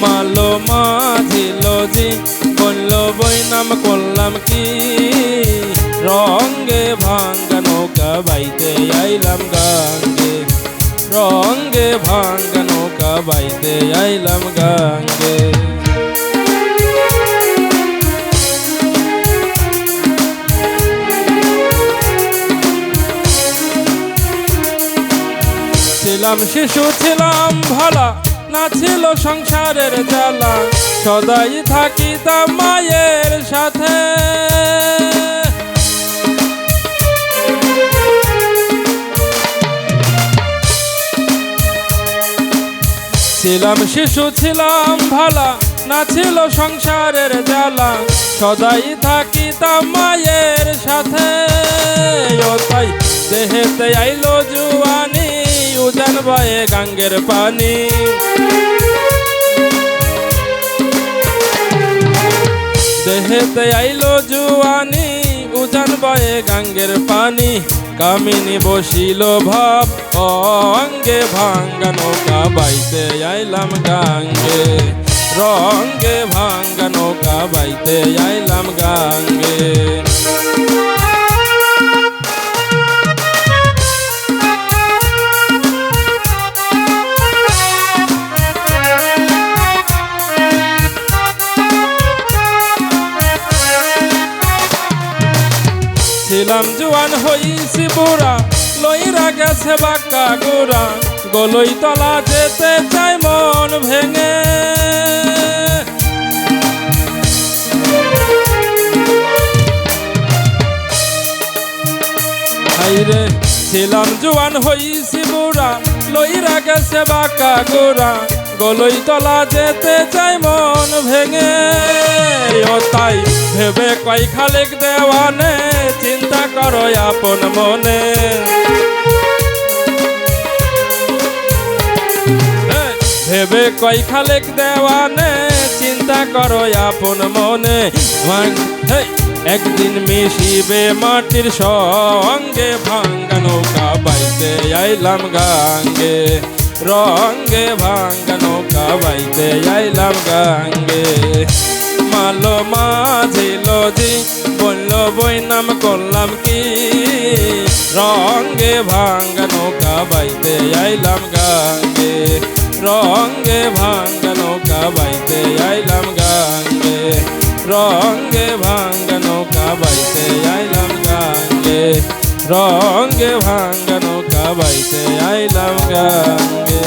মালো মাঝিল জি বলল বই নাম করলাম কি রঙ্গে ভাঙ্গা নৌকা বাইতে আইলাম গাঙ্গে রঙ্গে ভাঙ্গা নৌকা বাইতে আইলাম গাঙ্গে ছিলাম শিশু ছিলাম ভালা না ছিল সংসারের জ্বালা সদাই থাকিতাম মায়ের সাথে ছিলাম শিশু ছিলাম ভালা না ছিল সংসারের জ্বালা সদাই থাকিতাম মায়ের সাথে ও তাই দেহেতে আইলো জুয়ানি উজান বয়ে গাঙ্গের পানি দেহেতে আইলো জুয়ানি উজান বয়ে গাঙ্গের পানি কামিনী বসিল ভাব অঙ্গে ভাঙ্গা নৌকা বাইতে আইলাম গাঙ্গে রঙ্গে ভাঙ্গা নৌকা বাইতে আইলাম গাঙ্গে ছিলাম জোয়ান হইছি বুড়া লইরা গেছে বাঁকা গোড়া গলই তলা যেতে চাই মন ভেঙে হাইরে ছিলাম জোয়ান হইছি বুড়া লইরা গেছে বাঁকা গোড়া গলই তলা যেতে চাই মন ভেঙে ও তাই ভেবে কই খালেক দেওয়ানে চিন্তা করো আপন মনে ভেবে কই খালেক দেওয়ানে চিন্তা করো আপন মনে একদিন মিশিবে মাটির সঙ্গে ভাঙ্গা নৌকা বাইতে আইলাম গাঙ্গে রঙ্গে ভাঙ্গা নৌকা বাইতে আইলাম গাঙ্গে মালো মাঝিল জি বলল বই নাম করলাম কি রঙ্গে ভাঙ্গা নৌকা বাইতে আইলাম গাঙ্গে রঙ্গে ভাঙ্গা নৌকা বাইতে আইলাম গাঙ্গে রঙ্গে ভাঙ্গা নৌকা বাইতে আইলাম গাঙ্গে রঙ্গে ভাঙ্গা নৌকা বাইতে আইলাম গাঙ্গে